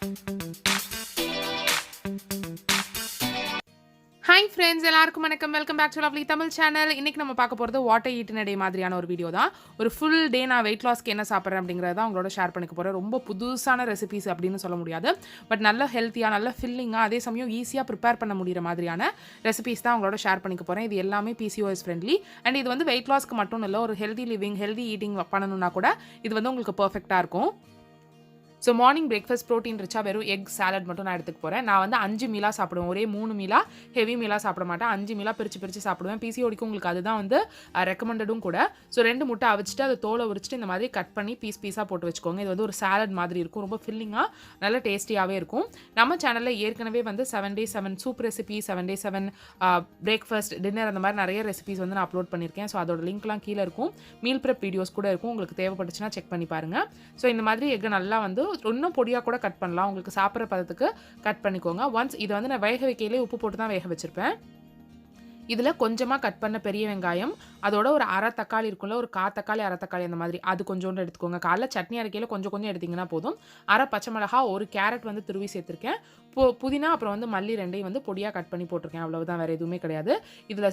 Hi friends, எல்லாருக்கும் வணக்கம். Welcome back to lovely Tamil channel. இன்னைக்கு நம்ம பார்க்க போகிறது what I eat in a டே மாதிரியான ஒரு வீடியோ தான். ஒரு ஃபுல் டே நான் வெயிட் லாஸ்க்கு என்ன சாப்பிட்றேன் அப்படிங்கிறத தான் உங்களோட ஷேர் பண்ணிக்க போகிறேன். ரொம்ப புதுசான ரெசிபிஸ் அப்படின்னு சொல்ல முடியாது, பட் நல்ல ஹெல்த்தியாக, நல்ல ஃபில்லிங்காக, அதே சமயம் ஈஸியாக ப்ரிப்பேர் பண்ண முடிகிற மாதிரியான ரெசிபிஸ் தான் உங்களோட ஷேர் பண்ணிக்க போகிறேன். இது எல்லாமே PCOS ஃப்ரெண்ட்லி அண்ட் இது வந்து வெயிட் லாஸ்க்கு மட்டும் இல்லை, ஒரு ஹெல்தி லிவிங், ஹெல்தி ஈட்டிங் பண்ணணும்னா கூட இது வந்து உங்களுக்கு பர்ஃபெக்டாக இருக்கும். ஸோ மார்னிங் பிரேக்ஃபாஸ்ட் ப்ரோட்டீன் ரிச்சாக வெறும் எக் சாலட் மட்டும் நான் எடுத்துக்க போகிறேன். நான் வந்து 5 மீலாக சாப்பிடுவேன், ஒரே 3 மீலாக ஹெவி மீலாக சாப்பிட மாட்டேன். 5 மீலாக பிரித்து சாப்பிடுவேன். PCODக்கு உங்களுக்கு அதுதான் வந்து ரெக்கமெண்டடும் கூட. ஸோ 2 முட்டை அவிச்சிட்டு அதை தோலை உரிச்சிட்டு இந்த மாதிரி கட் பண்ணி பீஸாக போட்டு வச்சுக்கோங்க. இது வந்து ஒரு சாலட் மாதிரி இருக்கும், ரொம்ப ஃபில்லிங்காக நல்ல டேஸ்டியாகவே இருக்கும். நம்ம சேனலில் ஏற்கனவே வந்து 7 day 7 soup recipe, 7 day 7 breakfast, dinner, அந்த மாதிரி நிறைய ரெசிபிஸ் வந்து நான் அப்லோட் பண்ணியிருக்கேன். ஸோ அதோட லிங்க்லாம் கீழே இருக்கும். மீல் ப்ரெப் வீடியோஸ் கூட இருக்கும், உங்களுக்கு தேவைப்பட்டுச்சுன்னா செக் பண்ணி பாருங்கள். ஸோ இந்த மாதிரி எக்கை நல்லா வந்து இன்னும் பொடியாக கூட கட் பண்ணலாம், உங்களுக்கு சாப்பிட்ற பதத்துக்கு கட் பண்ணிக்கோங்க. ஒன்ஸ் இதை வந்து நான் வேக வைக்கையிலே உப்பு போட்டு தான் வேக வச்சுருப்பேன். இதில் கொஞ்சமாக கட் பண்ண பெரிய வெங்காயம், அதோட ஒரு அரை தக்காளி இருக்கும்ல, ஒரு தக்காளி அரை தக்காளி அந்த மாதிரி, அது கொஞ்சோண்டு எடுத்துக்கோங்க. காலைல சட்னி அரைக்கையில் கொஞ்சம் எடுத்திங்கன்னா போதும். அரை பச்சை மிளகா, ஒரு கேரட் வந்து துருவி சேர்த்துருக்கேன். புதினா அப்புறம் வந்து மல்லி ரெண்டையும் வந்து பொடியாக கட் பண்ணி போட்டிருக்கேன். அவ்வளவுதான், வேறு எதுவுமே கிடையாது. இதில்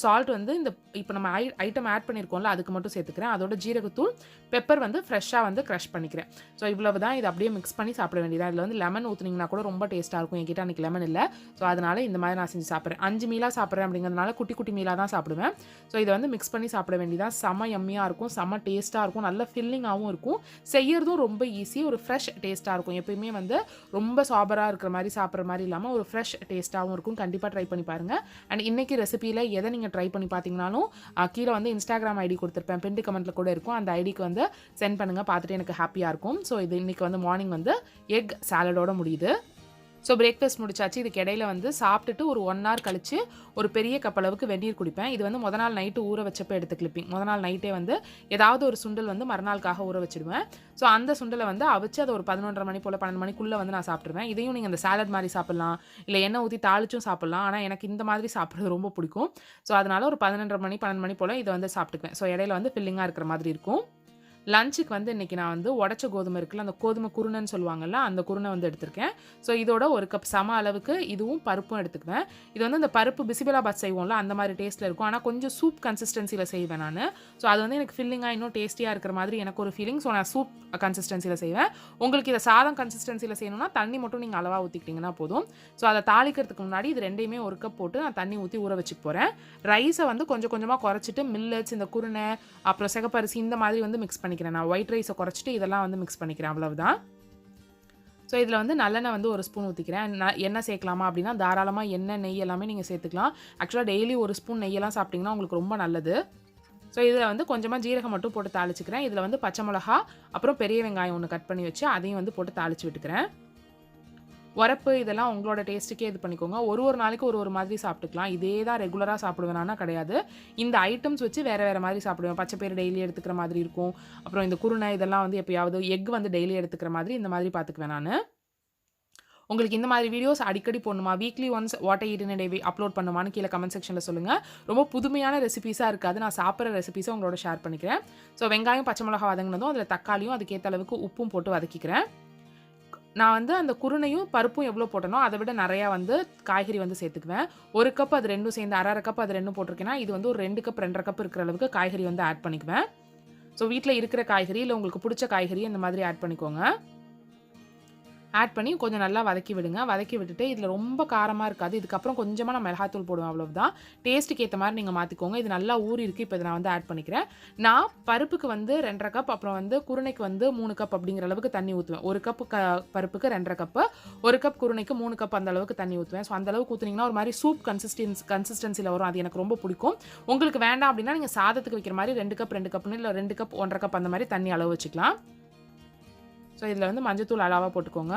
சால்ட் வந்து இந்த இப்போ நம்ம ஐட்டம் ஆட் பண்ணியிருக்கோம்ல அதுக்கு மட்டும் சேர்த்துக்கிறேன். அதோட ஜீரகத்தூள், பெப்பர் வந்து ஃப்ரெஷ்ஷாக வந்து க்ரஷ் பண்ணிக்கிறேன். ஸோ இவ்வளவு தான். இதை அப்படியே மிக்ஸ் பண்ணி சாப்பிட வேண்டியதான். இதில் வந்து லெமன் ஊற்றுனீங்கன்னா கூட ரொம்ப டேஸ்ட்டாக இருக்கும். என்கிட்ட அன்றைக்கி லெமன் இல்லை, ஸோ அதனால் இந்த மாதிரி நான் செஞ்சு சாப்பிட்றேன். 5 மீலாக சாப்பிட்றேன் அப்படிங்கிறதுனால குட்டி மீலாக தான் சாப்பிடுவேன். ஸோ இதை வந்து மிக்ஸ் பண்ணி சாப்பிட வேண்டியதான். செம்ம யம்மியாக இருக்கும், செம்ம டேஸ்ட்டாக இருக்கும், நல்ல ஃபில்லிங்காகவும் இருக்கும். செய்யறதும் ரொம்ப ஈஸி, ஒரு ஃப்ரெஷ் டேஸ்ட்டாக இருக்கும். எப்பயுமே வந்து ரொம்ப சாபராக இருக்கிற மாதிரி சாப்பிட்ற மாதிரி இல்லாமல் ஒரு ஃப்ரெஷ் டேஸ்ட்டாகவும் இருக்கும். கண்டிப்பாக ட்ரை பண்ணி பாருங்கள். அண்ட் இன்றைக்கி ரெசிபியில் எதை நீங்கள் ட்ரை பண்ணி பார்த்தீங்கனாலும் கீழே வந்து Instagram ஐடி கொடுத்துருப்பேன், பின் கமெண்ட்டில் கூட இருக்கும். அந்த ஐடிக்கு வந்து சென்ட் பண்ணுங்கள், பார்த்துட்டு எனக்கு ஹாப்பியாக இருக்கும். ஸோ இது இன்றைக்கி வந்து மார்னிங் வந்து எக் சாலடோட முடியுது. ஸோ பிரேக்ஃபாஸ்ட் முடிச்சாச்சு. இதுக்கு இடையில வந்து சாப்பிட்டுட்டு ஒரு 1 hour கழிச்சு ஒரு பெரிய கப் அளவுக்கு வெந்நீர் குடிப்பேன். இது வந்து நாள் நைட்டு ஊற வச்சப்போ எடுத்து கிளிப்பிங். நாள் நைட்டே வந்து ஏதாவது ஒரு சுண்டல் வந்து மறுநாளுக்காக ஊற வச்சுடுவேன். ஸோ அந்த சுண்டலை வந்து அவிச்சு அதை ஒரு 11:30 மணி போல் 12 மணிக்குள்ளே வந்து நான் சாப்பிட்ருவேன். இதையும் நீங்கள் அந்த சாலட் மாதிரி சாப்பிட்லாம், இல்லை எண்ணெய் ஊற்றி தாளிச்சும் சாப்பிட்லாம். ஆனால் எனக்கு இந்த மாதிரி சாப்பிட்றது ரொம்ப பிடிக்கும். ஸோ அதனால் ஒரு 11:30 மணி 12 மணி போல் இதை வந்து சாப்பிட்டுக்குவேன். ஸோ இடையில வந்து ஃபில்லிங்காக இருக்கிற மாதிரி இருக்கும். லஞ்சுக்கு வந்து இன்றைக்கி நான் வந்து உடச்ச கோதுமை இருக்குல்ல, அந்த கோதுமை குருணைன்னு சொல்லுவாங்கல்ல, அந்த குருணை வந்து எடுத்திருக்கேன். ஸோ இதோட ஒரு கப் சம அளவுக்கு இதுவும் பருப்பும் எடுத்துக்குவேன். இது வந்து இந்த பருப்பு பிசிபெலாபாத் செய்வோம்ல அந்த மாதிரி டேஸ்ட்டில் இருக்கும், ஆனால் கொஞ்சம் சூப் கன்சிஸ்டன்சியில் செய்வேன் நான். ஸோ அது வந்து எனக்கு ஃபில்லிங்காக இன்னும் டேஸ்டியாக இருக்கிற மாதிரி எனக்கு ஒரு ஃபீலிங். ஸோ நான் சூப் கன்சிஸ்டன்சியில் செய்வேன். உங்களுக்கு இதை சாதம் கன்சிஸ்டன்சியில் செய்யணும்னா தண்ணி மட்டும் நீங்கள் அளவாக ஊற்றிக்கிட்டிங்கன்னா போதும். ஸோ அதை தாளிக்கிறதுக்கு முன்னாடி இது ரெண்டையுமே ஒரு கப் போட்டு நான் தண்ணி ஊற்றி ஊற வச்சுக்க போகிறேன். ரைஸை வந்து கொஞ்சமாக குறைச்சிட்டு மில்லட்ஸ், இந்த குருணை, அப்புறம் சிகப்பரிசி இந்த மாதிரி வந்து மிக்ஸ் பண்ணி நான் ஒயிட் ரைஸை குறைச்சிட்டு இதெல்லாம் வந்து மிக்ஸ் பண்ணிக்கிறேன். அவ்வளவுதான். ஸோ இதில் வந்து நல்லெண்ணெய் வந்து 1 ஸ்பூன் ஊற்றிக்கிறேன். எண்ணெய் சேர்க்கலாமா அப்படின்னா தாராளமாக எண்ணெய், நெய் எல்லாமே நீங்கள் சேர்த்துக்கலாம். ஆக்சுவலாக டெய்லி 1 ஸ்பூன் நெய்யெல்லாம் சாப்பிட்டிங்கன்னா உங்களுக்கு ரொம்ப நல்லது. ஸோ இதில் வந்து கொஞ்சமாக ஜீரகம் மட்டும் போட்டு தாளிச்சிக்கிறேன். இதில் வந்து பச்சை மிளகா, அப்புறம் பெரிய வெங்காயம் 1 கட் பண்ணி வச்சு அதையும் வந்து போட்டு தாளித்து விட்டுக்கிறேன். உரப்பு இதெல்லாம் உங்களோட டேஸ்ட்டுக்கே இது பண்ணிக்கோங்க. ஒரு நாளைக்கு ஒரு மாதிரி சாப்பிட்டுக்கலாம். இதே தான் ரெகுலராக சாப்பிடுவேனா கிடையாது. இந்த ஐட்டம்ஸ் வச்சு வேறு மாதிரி சாப்பிடுவேன். பச்சைப்பயிறு டெய்லி எடுத்துக்கிற மாதிரி இருக்கும். அப்புறம் இந்த குருணை இதெல்லாம் வந்து எப்பயாவது, எக் வந்து டெய்லி எடுத்துக்கிற மாதிரி இந்த மாதிரி பார்த்துக்குவேன் நான். உங்களுக்கு இந்த மாதிரி வீடியோஸ் அடிக்கடி போடணுமா, weekly once what I eat in a day upload பண்ணுமான்னு கீழே கமெண்ட் செக்ஷனில் சொல்லுங்கள். ரொம்ப புதுமையான ரெசிபீஸாக இருக்காது, நான் சாப்பிட்ற ரெசிபீஸை உங்களோட ஷேர் பண்ணிக்கிறேன். ஸோ வெங்காயம், பச்சை மிளகா வதங்கினதும் அதில் தக்காளியும் அதுக்கேற்ற அளவுக்கு உப்பும் போட்டு வதக்கிக்கிறேன். நான் வந்து அந்த குருணையும் பருப்பும் எவ்வளோ போட்டனோ அதை விட நிறையா வந்து காய்கறி வந்து சேர்த்துக்குவேன். 1 கப் அது ரெண்டும் சேர்ந்து அரை கப் அது ரெண்டும் போட்டிருக்கேன்னா இது வந்து ஒரு 2 கப் 2.5 கப் இருக்கிற அளவுக்கு காய்கறி வந்து ஆட் பண்ணிக்குவேன். ஸோ வீட்டில் இருக்கிற காய்கறி இல்லை உங்களுக்கு பிடிச்ச காய்கறி இந்த மாதிரி ஆட் பண்ணிக்கோங்க. ஆட் பண்ணி கொஞ்சம் நல்லா வதக்கி விடுங்க. வதக்கி விட்டுட்டு இதில் ரொம்ப காரமாக இருக்காது. இதுக்கப்புறம் கொஞ்சமாக நான் மிளகாத்தூள் போடுவேன், அவ்வளவுதான். டேஸ்ட்டுக்கு ஏற்ற மாதிரி நீங்கள் மாற்றிக்கோங்க. இது நல்லா ஊறி இருக்குது. இப்போ இதை நான் வந்து ஆட் பண்ணிக்கிறேன். நான் பருப்புக்கு வந்து 2.5 கப், அப்புறம் வந்து குருணைக்கு வந்து 3 கப் அப்படிங்கிற அளவுக்கு தண்ணி ஊற்றுவேன். 1 கப் பருப்புக்கு 2.5 கப்பு, 1 கப் குருணைக்கு 3 கப் அந்த அளவுக்கு தண்ணி ஊற்றுவேன். ஸோ அந்த அளவுக்கு ஊற்றுனீங்கன்னா ஒரு மாதிரி சூப் கன்சிஸ்டன்சியில் வரும். அது எனக்கு ரொம்ப பிடிக்கும். உங்களுக்கு வேண்டாம் அப்படின்னா நீங்கள் சாதத்துக்கு வைக்கிற மாதிரி 2 கப் 2 கப்னு இல்லை 2 கப் 1.5 கப் அந்த மாதிரி தண்ணி அளவு வச்சுக்கலாம். ஸோ இதில் வந்து மஞ்சத்தூள் அளவாக போட்டுக்கோங்க.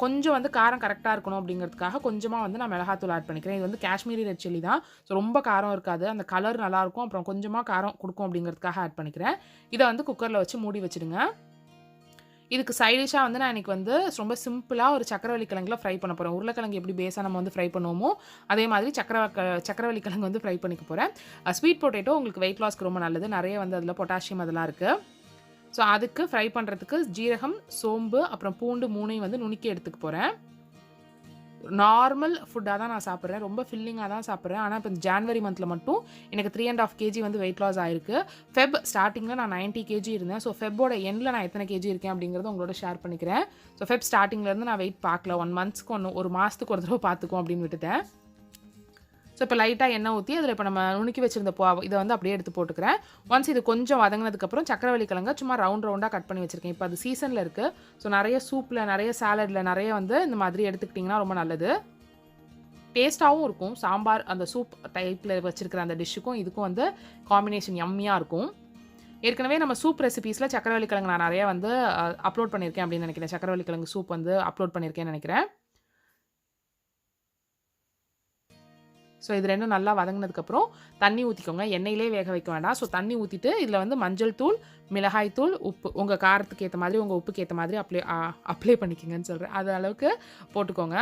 கொஞ்சம் வந்து காரம் கரெக்டாக இருக்கணும் அப்படிங்கிறதுக்காக கொஞ்சமாக வந்து நான் மிளகாத்தூள் ஆட் பண்ணிக்கிறேன். இது வந்து காஷ்மீரி ரெட் சில்லி தான். ஸோ ரொம்ப காரம் இருக்காது, அந்த கலர் நல்லாயிருக்கும், அப்புறம் கொஞ்சமாக காரம் கொடுக்கும் அப்படிங்கிறதுக்காக ஆட் பண்ணிக்கிறேன். இதை வந்து குக்கரில் வச்சு மூடி வச்சுடுங்க. இதுக்கு சைடிஷாக வந்து நான் இன்றைக்கி வந்து ரொம்ப சிம்பிளாக ஒரு சக்கரவள்ளி கிழங்குல ஃப்ரை பண்ண போகிறேன். உருளைக்கிழங்கு எப்படி பேஸாக நம்ம வந்து ஃப்ரை பண்ணுவோமோ அதே மாதிரி சக்கரவள்ளி கிழங்கு வந்து ஃப்ரை பண்ணிக்க போகிறேன். ஸ்வீட் பொட்டேட்டோ உங்களுக்கு வெயிட் லாஸ்க்கு ரொம்ப நல்லது. நிறைய வந்து அதில் பொட்டாசியம் அதெல்லாம் இருக்குது. ஸோ அதுக்கு ஃப்ரை பண்ணுறதுக்கு ஜீரகம், சோம்பு, அப்புறம் பூண்டு 3யும் வந்து நுணுக்கி எடுத்துக்க போகிறேன். நார்மல் ஃபுட்டாக தான் நான் சாப்பிட்றேன். ரொம்ப ஃபில்லிங்காக தான் சாப்பிட்றேன். ஆனால் இப்போ இந்த ஜான்வரி மந்தில் மட்டும் எனக்கு 3.5 கேஜி வந்து வெயிட் லாஸ் ஆயிருக்கு. ஃபெப் ஸ்டார்டிங்கில் நான் 90 கேஜி இருந்தேன். ஸோ ஃபெப்போட எண்டில் நான் எத்தனை கேஜி இருக்கேன் அப்படிங்கிறத உங்களோட ஷேர் பண்ணிக்கிறேன். ஸோ ஃபெப் ஸ்டார்டிங்லேருந்து நான் வெயிட் பார்க்கல. 1 மந்த்ஸ்க்கு ஒரு மாதத்துக்கு ஒரு தடவை பார்த்துக்குவோம் அப்படின்னு விட்டுட்டேன். ஸோ இப்போ லைட்டாக எண்ணெய் ஊற்றி அதில் இப்போ நம்ம நுணுக்கி வச்சிருந்த இதை வந்து அப்படியே எடுத்து போட்டுக்கிறேன். ஒன்ஸ் இது கொஞ்சம் வதங்கினதுக்கப்புறம் சக்கரவள்ளி கிழங்க சும்மா ரவுண்டாக கட் பண்ணி வச்சுருக்கேன். இப்போ அது சீசனில் இருக்குது. ஸோ நிறைய சூப்பில், நிறைய சாலடில், நிறைய வந்து இந்த மாதிரி எடுத்துக்கிட்டிங்கன்னா ரொம்ப நல்லது. டேஸ்ட்டாகவும் இருக்கும். சாம்பார் அந்த சூப் டைப்பில் வச்சுருக்கிற அந்த டிஷ்ஷுக்கும் இதுக்கும் வந்து காம்பினேஷன் யம்மியாக இருக்கும். ஏற்கனவே நம்ம சூப் ரெசிபீஸில் சக்கரவள்ளி கிழங்கு நான் நிறைய வந்து அப்லோட் பண்ணியிருக்கேன் அப்படின்னு நினைக்கிறேன். சக்கரவள்ளி கிழங்கு சூப் வந்து அப்லோட் பண்ணியிருக்கேன்னு நினைக்கிறேன். ஸோ இது ரெண்டும் நல்லா வதங்கினதுக்கப்புறம் தண்ணி ஊற்றிக்கோங்க. எண்ணெயிலே வேக வைக்க வேண்டாம். ஸோ தண்ணி ஊற்றிட்டு இதில் வந்து மஞ்சள் தூள், மிளகாய் தூள், உப்பு உங்கள் காரத்துக்கு ஏற்ற மாதிரி, உங்கள் உப்புக்கு ஏற்ற மாதிரி அப்ளை பண்ணிக்கோங்கன்னு சொல்கிறேன். அது அளவுக்கு போட்டுக்கோங்க.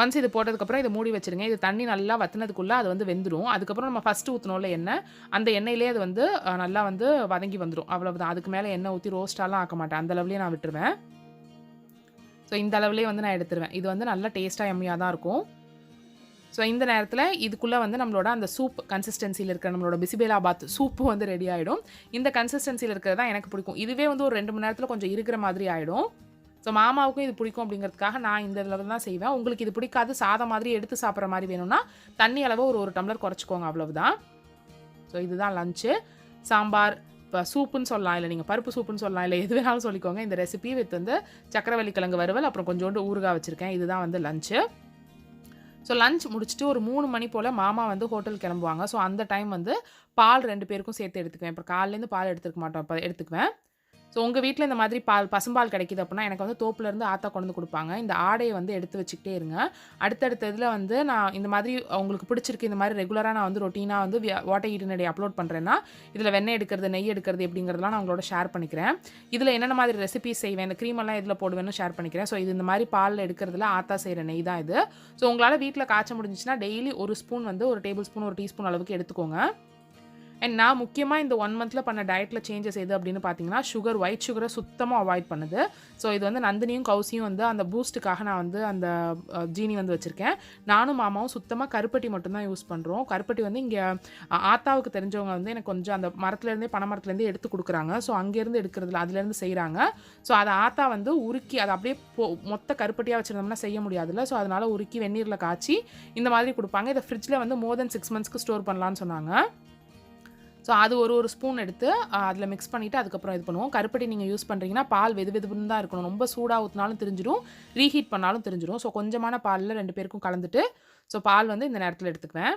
ஒன்ஸ் இது போட்டதுக்கப்புறம் இதை மூடி வச்சுருங்க. இது தண்ணி நல்லா வற்றினதுக்குள்ளே அது வந்து வெந்துடும். அதுக்கப்புறம் நம்ம ஃபஸ்ட்டு ஊற்றினோம்ல எண்ணெய், அந்த எண்ணெயிலே அது வந்து நல்லா வந்து வதங்கி வந்துடும். அவ்வளவுதான். அதுக்கு மேலே எண்ணெய் ஊற்றி ரோஸ்ட்டாலாம் ஆக்க மாட்டேன். அந்த அளவுலேயே நான் விட்டுருவேன். ஸோ இந்த அளவுலேயே வந்து நான் எடுத்துருவேன். இது வந்து நல்லா டேஸ்ட்டாக எம்மியாக தான் இருக்கும். ஸோ இந்த நேரத்தில் இதுக்குள்ளே வந்து நம்மளோட அந்த சூப் கன்சிஸ்டன்சியில் இருக்கிற நம்மளோட பிசிபேலாபாத் சூப்பு வந்து ரெடி ஆகிடும். இந்த கன்சிஸ்டன்சியில் இருக்கிறது தான் எனக்கு பிடிக்கும். இதுவே வந்து ஒரு 2 மணி நேரத்தில் கொஞ்சம் இருக்கிற மாதிரி ஆகிடும். ஸோ மாமாவுக்கும் இது பிடிக்கும் அப்படிங்கிறதுக்காக நான் இந்த அளவு தான் செய்வேன். உங்களுக்கு இது பிடிக்காது, சாதம் மாதிரி எடுத்து சாப்பிட்ற மாதிரி வேணும்னா தண்ணி அளவு ஒரு டம்ளர் குறைச்சிக்கோங்க, அவ்வளவுதான். ஸோ இதுதான் லஞ்சு. சாம்பார், இப்போ சூப்புன்னு சொல்லலாம், இல்லை நீங்கள் பருப்பு சூப்புன்னு சொல்லலாம், இல்லை எது வேணாலும் சொல்லிக்கோங்க. இந்த ரெசிபி வித் வந்து சக்கரவள்ளி கிழங்கு வறுவல், அப்புறம் கொஞ்சோண்டு ஊறுகாய் வச்சுருக்கேன். இதுதான் வந்து லஞ்சு. ஸோ லஞ்ச் முடிச்சுட்டு ஒரு 3 மணி போல் மாமா வந்து ஹோட்டல் கிளம்புவாங்க. ஸோ அந்த டைம் வந்து பால் 2 பேருக்கும் சேர்த்து எடுத்துக்குவேன். இப்போ காலையிலேருந்து பால் எடுத்துக்க மாட்டோம், இப்போ எடுத்துக்குவேன். ஸோ உங்கள் வீட்டில் இந்த மாதிரி பசும்பால் கிடைக்கிது அப்படின்னா எனக்கு வந்து தோப்புலேருந்து ஆத்தா கொண்டு வந்து கொடுப்பாங்க. இந்த ஆடையை வந்து எடுத்து வச்சுக்கிட்டே இருங்க. அடுத்தடுத்த இதில் வந்து நான் இந்த மாதிரி உங்களுக்கு பிடிச்சிருக்கு, இந்த மாதிரி ரெகுலராக நான் வந்து ரொட்டீனாக வந்து வாட்டர் ஈட்டினடி அப்லோட் பண்ணுறேன்னா இதில் வெண்ணெய் எடுக்கிறது, நெய் எடுக்கிறது எப்படிங்கிறதுலாம் நான் உங்களோட ஷேர் பண்ணிக்கிறேன். இதில் என்னென்ன மாதிரி ரெசிபிஸ் செய்வேன், இந்த க்ரீமெல்லாம் இதில் போடுவேன்னு ஷேர் பண்ணிக்கிறேன். ஸோ இது இந்த மாதிரி பாலில் எடுக்கிறதுல ஆத்தா செய்கிற நெய் தான் இது. ஸோ உங்களால் வீட்டில் காய்ச்ச முடிஞ்சிச்சுன்னா டெய்லி 1 ஸ்பூன் வந்து 1 டேபிள் ஸ்பூன் 1 டீஸ்பூன் அளவுக்கு எடுத்துக்கோங்க. அண்ட் நான் முக்கியமாக இந்த 1 மந்தில் பண்ண டயட்டில் சேஞ்சஸ் எது அப்படின்னு பார்த்தீங்கன்னா ஒயிட் சுகரை சுத்தமாக அவாய்ட் பண்ணுது. ஸோ இது வந்து நந்தினியும் கௌசியும் வந்து அந்த பூஸ்ட்டுக்காக நான் வந்து அந்த ஜீனி வந்து வச்சுருக்கேன். நானும் மாமாவும் சுத்தமாக கருப்பட்டி மட்டும்தான் யூஸ் பண்ணுறோம். கருப்பட்டி வந்து இங்கே ஆத்தாவுக்கு தெரிஞ்சவங்க வந்து எனக்கு கொஞ்சம் அந்த மரத்துலேருந்தே பனை மரத்துலேருந்தே எடுத்து கொடுக்குறாங்க. ஸோ அங்கேருந்து எடுக்கிறதுல அதுலேருந்து செய்கிறாங்க. ஸோ அதை ஆத்தா வந்து உருக்கி அதை அப்படியே மொத்த கருப்பட்டியாக வச்சுருந்தோம்னா செய்ய முடியாதுல்ல. ஸோ அதனால் உருக்கி வெந்நீரில் காய்ச்சி இந்த மாதிரி கொடுப்பாங்க. இதை ஃப்ரிட்ஜில் வந்து more than 6 monthsக்கு ஸ்டோர் பண்ணலான்னு சொன்னாங்க. ஸோ அது ஒரு ஸ்பூன் எடுத்து அதில் மிக்ஸ் பண்ணிவிட்டு அதுக்கப்புறம் இது பண்ணுவோம். கருப்பட்டி நீங்கள் யூஸ் பண்ணுறீங்கன்னா பால் வெதுவெதுன்னு தான் இருக்கணும். ரொம்ப சூடாக ஊற்றினாலும் தெரிஞ்சிடும், ரீஹீட் பண்ணாலும் தெரிஞ்சிடும். ஸோ கொஞ்சமான பாலில் 2 பேருக்கும் கலந்துட்டு ஸோ பால் வந்து இந்த நேரத்தில் எடுத்துக்குவேன்.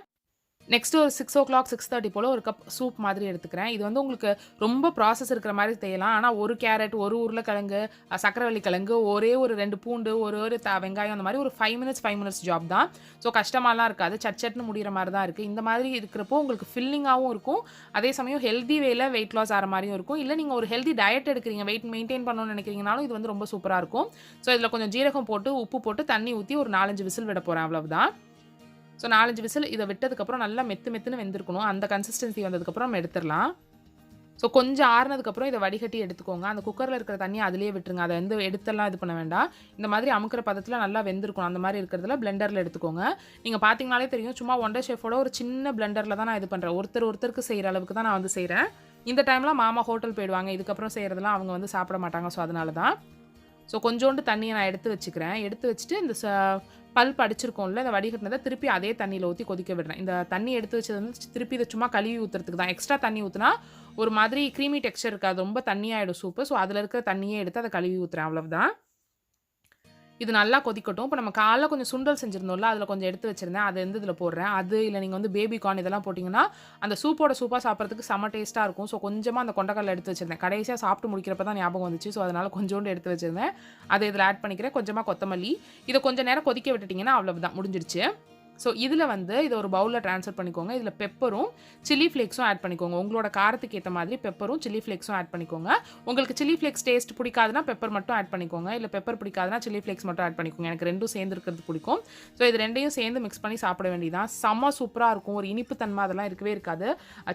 நெக்ஸ்ட்டு ஒரு 6 o'clock 6:30 போல் ஒரு கப் சூப் மாதிரி எடுத்துக்கிறேன். இது வந்து உங்களுக்கு ரொம்ப ப்ராசஸ் இருக்கிற மாதிரி செய்யலாம். ஆனால் 1 கேரட், 1 உருளைக்கிழங்கு, சக்கரவள்ளி கிழங்கு, ஒரே ஒரு 2 பூண்டு, ஒரு வெங்காயம், அந்த மாதிரி ஒரு 5 minutes ஜாப் தான். ஸோ கஷ்டமாலாம் இருக்காது, சட்னு முடிகிற மாதிரி தான் இருக்குது. இந்த மாதிரி இருக்கிறப்போ உங்களுக்கு ஃபில்லிங்காகவும் இருக்கும், அதே சமயம் ஹெல்தி வேல வெயிட் லாஸ் ஆகிற மாதிரியும் இருக்கும். இல்லை நீங்கள் ஒரு ஹெல்தி டயட் எடுக்கிறீங்க, வெயிட் மெயின்டைன் பண்ணணும்னு நினைக்கிறீங்கனாலும் இது வந்து ரொம்ப சூப்பராக இருக்கும். ஸோ இதில் கொஞ்சம் ஜீரகம் போட்டு, உப்பு போட்டு, தண்ணி ஊற்றி ஒரு 4-5 விசில் விட போகிறேன், அவ்வளவுதான். ஸோ 4-5 விசில் இதை விட்டதுக்கப்புறம் நல்லா மெத்துன்னு வெந்திருக்கணும். அந்த கன்சிஸ்டன்சி வந்ததுக்கப்புறம் நம்ம எடுத்துடலாம். ஸோ கொஞ்சம் ஆறுனதுக்கப்புறம் இதை வடிகட்டி எடுத்துக்கோங்க. அந்த குக்கரில் இருக்கிற தண்ணியை அதிலே விட்டுருங்க. அதை வந்து எடுத்தெல்லாம் இது பண்ண வேண்டாம். இந்த மாதிரி அமுக்கிற பதத்தில் நல்லா வெந்திருக்கணும். அந்த மாதிரி இருக்கிறதுல பிளெண்டரில் எடுத்துக்கோங்க. நீங்கள் பார்த்தீங்கனாலே தெரியும், சும்மா ஒண்டர் ஷெஃபோட ஒரு சின்ன பிளெண்டரில் தான் நான் இது பண்ணுறேன். ஒருத்தருக்கு செய்கிற அளவுக்கு தான் நான் வந்து செய்கிறேன். இந்த டைமில் மாமா ஹோட்டல் போயிடுவாங்க. இதுக்கப்புறம் செய்கிறதுலாம் அவங்க வந்து சாப்பிட மாட்டாங்க. ஸோ அதனால தான். ஸோ கொஞ்சோண்டு தண்ணியை நான் எடுத்து வச்சுக்கிறேன். எடுத்து வச்சுட்டு இந்த பல்ப் அடிச்சிருக்கோம்ல, இந்த வடிகட்டினதை திருப்பி அதே தண்ணியில் ஊற்றி கொதிக்க விடுறேன். இந்த தண்ணி எடுத்து வச்சது வந்து திருப்பி இதை சும்மா கழுவி ஊற்றுறதுக்கு தான். எக்ஸ்ட்ரா தண்ணி ஊற்றினா ஒரு மாதிரி க்ரீமி டெக்ஸ்சர் இருக்காது, ரொம்ப தண்ணியாகிடும் சூப்பு. ஸோ அதில் இருக்கிற தண்ணியே எடுத்து அதை கழுவி ஊற்றுறேன், அவ்வளவுதான். இது நல்லா கொதிக்கட்டும். இப்போ நம்ம காலைல கொஞ்சம் சுண்டல் செஞ்சுருந்தோம்ல, அதில் கொஞ்சம் எடுத்து வச்சுருந்தேன், அதை வந்து இதில் போடுறேன். அது இல்லை நீங்கள் வந்து பேபி கார்ன் இதெல்லாம் போட்டிங்கன்னா அந்த சூப்பாக சாப்பிட்றதுக்கு செம்ம டேஸ்ட்டாக இருக்கும். ஸோ கொஞ்சமாக அந்த கொண்டக்கடலை எடுத்து வச்சுருந்தேன். கடைசியாக சாப்பிட்டு முடிக்கிறப்ப தான் ஞாபகம் வந்துச்சு. ஸோ அதனால் கொஞ்சோண்டு எடுத்து வச்சுருந்தேன், அதை இதில் ஆட் பண்ணிக்கிறேன். கொஞ்சமாக கொத்தமல்லி. இதை கொஞ்சம் நேரம் கொதிக்க விட்டுட்டிங்கன்னா அவ்வளவுதான், முடிஞ்சிடுச்சு. ஸோ இதில் வந்து இதை ஒரு பவுலில் ட்ரான்ஸ்ஃபர் பண்ணிக்கோங்க. இதில் பெப்பரும் சில்லி ஃப்ளேக்ஸும் ஆட் பண்ணிக்கோங்க. உங்களோட காரத்துக்கு ஏற்ற மாதிரி பெப்பரும் சில்லி ஃப்ளேக்ஸும் ஆட் பண்ணிக்கோங்க. உங்களுக்கு சில்லி ஃப்ளேக்ஸ் டேஸ்ட் பிடிக்காதுன்னா பெப்பர் மட்டும் ஆட் பண்ணிக்கோங்க. இல்லை பெப்பர் பிடிக்காதுன்னா சில்லி ஃப்ளேக்ஸ் மட்டும் ஆட் பண்ணிக்கோங்க. எனக்கு ரெண்டும் சேர்ந்து இருக்கிறது பிடிக்கும். ஸோ இது ரெண்டையும் சேர்ந்து மிக்ஸ் பண்ணி சாப்பிட வேண்டியதான். செம்ம சூப்பராக இருக்கும். ஒரு இனிப்பு தன்மை அதெல்லாம் இருக்கவே இருக்காது.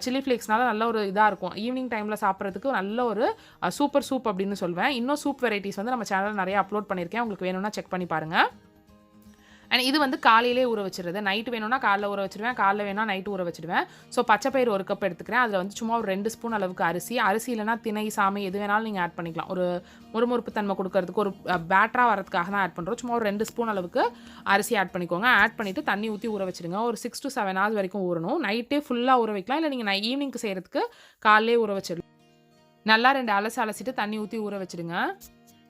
சில்லி ஃப்ளேக்ஸ்னால நல்ல ஒரு இதாக இருக்கும். ஈவினிங் டைமில் சாப்பிட்றதுக்கு நல்ல ஒரு சூப்பர் சூப் அப்படின்னு சொல்வேன். இன்னும் சூப் வெரைட்டிஸ் வந்து நம்ம சேனலில் நிறைய அப்லோட் பண்ணியிருக்கேன். உங்களுக்கு வேணும்னா செக் பண்ணி பாருங்கள். அண்ட் இது வந்து காலையிலே ஊற வச்சுருது. நைட்டு வேணும்னா காலைல ஊற வச்சுடுவேன். காலைல வேணா நைட்டு ஊற வச்சுடுவேன். ஸோ பச்சைப்பயிறு 1 கப் எடுத்துக்கிறேன். அதில் வந்து சும்மா ஒரு 2 ஸ்பூன் அளவுக்கு அரிசி இல்லைனா திணை, சாமை எது வேணாலும் நீங்கள் ஆட் பண்ணிக்கலாம். ஒரு முறுமுறுப்பு தன்மை கொடுக்கறதுக்கு, ஒரு பேட்டராக வரதுக்காக தான் ஆட் பண்ணுறோம். சும்மா ஒரு 2 ஸ்பூன் அளவுக்கு அரிசி ஆட் பண்ணிக்கோங்க. ஆட் பண்ணிவிட்டு தண்ணி ஊற்றி ஊற வச்சுடுங்க. ஒரு 6 to 7 hours வரைக்கும் ஊறணும். நைட்டே ஃபுல்லாக ஊற வைக்கலாம். இல்லை நீங்கள் ஈவினிங்க்கு செய்கிறதுக்கு காலையிலே ஊற வச்சிடலாம். நல்லா 2 அலசிட்டு தண்ணி ஊற்றி ஊற வச்சுடுங்க.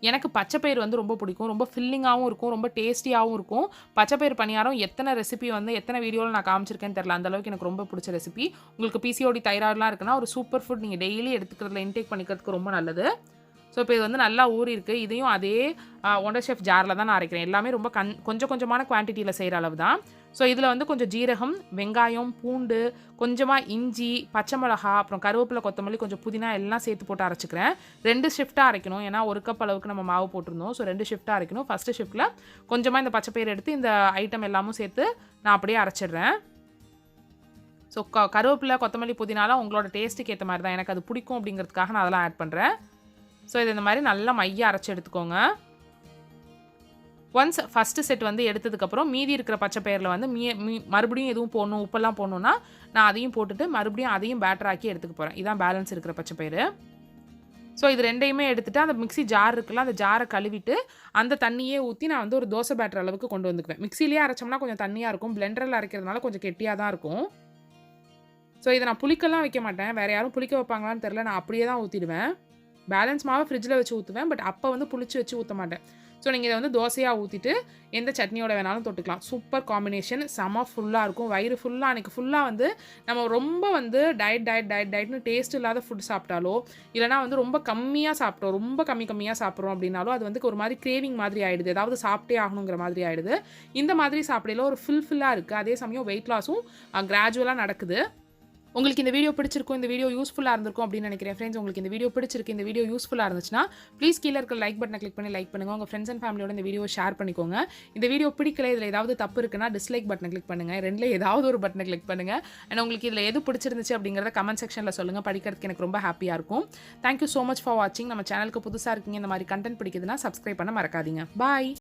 எனக்கு பச்சைப்பயிறு வந்து ரொம்ப பிடிக்கும். ரொம்ப ஃபில்லிங்காகவும் இருக்கும். ரொம்ப டேஸ்டியாகவும் இருக்கும். பச்சைப்பயிறு பணியாரம் எத்தனை ரெசிபி வந்து எத்தனை வீடியோவில் நான் காமிச்சிருக்கேன்னு தெரியல. அந்தளவுக்கு எனக்கு ரொம்ப பிடிச்ச ரெசிபி. உங்களுக்கு பிசிஓடி தைராய்டுலாம் இருக்குன்னா ஒரு சூப்பர் ஃபுட் நீங்கள் டெய்லி எடுத்துக்கிறதுல இன்டேக் பண்ணிக்கிறதுக்கு ரொம்ப நல்லது. ஸோ இப்போ இது வந்து நல்லா ஊறிருக்கு. இதையும் அதே ஒண்டர் ஷெஃப் ஜாரில் தான் நான் அரைக்கிறேன். எல்லாமே ரொம்ப கொஞ்சம் கொஞ்சமான குவான்டிட்டியில் செய்கிற அளவு தான். ஸோ இதில் வந்து கொஞ்சம் ஜீரகம், வெங்காயம், பூண்டு, கொஞ்சமாக இஞ்சி, பச்சை மிளகா, அப்புறம் கருவேப்பிலை, கொத்தமல்லி, கொஞ்சம் புதினா எல்லாம் சேர்த்து போட்டு அரைச்சிக்கிறேன். 2 ஷிஃப்ட்டாக அரைக்கணும். ஏன்னா 1 கப் அளவுக்கு நம்ம மாவு போட்டிருந்தோம். ஸோ 2 ஷிஃப்ட்டாக அரைக்கணும். ஃபஸ்ட்டு ஷிஃப்ட்டில் கொஞ்சமாக இந்த பச்சைப்பயிறு எடுத்து இந்த ஐட்டம் எல்லாமும் சேர்த்து நான் அப்படியே அரைச்சிடுறேன். ஸோ கருவேப்பிலை, கொத்தமல்லி, புதினாலாம் உங்களோட டேஸ்ட்டுக்கு ஏற்ற மாதிரி தான். எனக்கு அது பிடிக்கும் அப்படிங்கிறதுக்காக நான் அதெல்லாம் ஆட் பண்ணுறேன். ஸோ இது இந்த மாதிரி நல்லா மையாக அரைச்சி எடுத்துக்கோங்க. ஒன்ஸ் ஃபஸ்ட்டு செட் வந்து எடுத்ததுக்கப்புறம் மீதி இருக்கிற பச்சைப்பயிரில் வந்து மறுபடியும் எதுவும் போடணும், உப்பெல்லாம் போடணுன்னா நான் அதையும் போட்டுட்டு மறுபடியும் அதையும் பேட்டராக்கி எடுத்துக்க போகிறேன். இதான் பேலன்ஸ் இருக்கிற பச்சைப்பயிறு. ஸோ இது ரெண்டையுமே எடுத்துகிட்டு அந்த மிக்ஸி ஜார் இருக்குல்ல, அந்த ஜாரை கழுவிட்டு அந்த தண்ணியே ஊற்றி நான் வந்து ஒரு தோசை பேட்டர் அளவுக்கு கொண்டு வந்துக்குவேன். மிக்ஸிலேயே அரைச்சோம்னா கொஞ்சம் தண்ணியாக இருக்கும். பிளெண்டரில் அரைக்கிறதுனால கொஞ்சம் கெட்டியாக தான் இருக்கும். ஸோ இதை நான் புளிக்கெல்லாம் வைக்க மாட்டேன். வேறு யாரும் புளிக்க வைப்பாங்களான்னு தெரில. நான் அப்படியே தான் ஊற்றிடுவேன். பேலன்ஸ் மாவை ஃப்ரிட்ஜில் வச்சு ஊற்றுவேன். பட் அப்போ வந்து புளிச்சு வச்சு ஊற்ற மாட்டேன். ஸோ நீங்கள் இதை வந்து தோசையாக ஊற்றிட்டு எந்த சட்னியோட வேணாலும் தொட்டுக்கலாம். Super combination. செம ஃபுல்லாக இருக்கும். வயிறு ஃபுல்லாக அன்றைக்கி ஃபுல்லாக வந்து நம்ம ரொம்ப வந்து டயட்னு டேஸ்ட் இல்லாத ஃபுட் சாப்பிட்டாலோ இல்லைனா வந்து ரொம்ப கம்மியாக சாப்பிட்டோம், ரொம்ப கம்மியாக சாப்பிட்றோம் அப்படின்னாலும் அது வந்து ஒரு மாதிரி கிரேவிங் மாதிரி ஆகிடுது. ஏதாவது சாப்பிட்டே ஆகணுங்கிற மாதிரி ஆகிடுது. இந்த மாதிரி சாப்பிடையில ஒரு ஃபுல்லாக இருக்குது. அதே சமயம் வெயிட் லாஸும் கிராஜுவலாக நடக்குது. உங்களுக்கு இந்த வீடியோ பிடிச்சிருக்கும், இந்த வீடியோ யூஸ்ஃபுல்லாக இருந்திருக்கும் அப்படின்னு நினைக்கிறேன். ஃப்ரெண்ட்ஸ், உங்களுக்கு இந்த வீடியோ பிடிச்சிருக்கு, இந்த வீடியோ யூஸ்ஃபுல்லாக இருந்துச்சுன்னா ப்ளீஸ் கீழே இருக்க லைக் பட்டனை கிளிக் பண்ணி லைக் பண்ணுங்கள். உங்கள் ஃப்ரெண்ட்ஸ் அண்ட் ஃபேமிலியோட இந்த வீடியோ ஷேர் பண்ணிக்கோங்க. இந்த வீடியோ பிடிக்கல, இதில் ஏதாவது தப்பு இருக்குன்னா டிஸ்லைக் பட்டனை கிளிக் பண்ணுங்கள். ரெண்டில் ஏதாவது ஒரு பட்டனை கிளிக் பண்ணுங்கள். அண்ட் உங்களுக்கு இதில் எது பிடிச்சிருந்துச்சு அப்படிங்கிறத கமெண்ட் செக்ஷனில் சொல்லுங்கள். படிக்கிறதுக்கு எனக்கு ரொம்ப ஹாப்பியாக இருக்கும். தேங்க்யூ ஸோ மச் ஃபார் வாட்சிங். நம்ம சேனலுக்கு புதுசாக இருக்கீங்க, இந்த மாதிரி கண்டென்ட் பிடிக்குதுன்னா சப்ஸ்கிரைப் பண்ண மறக்காதீங்க. பாய்.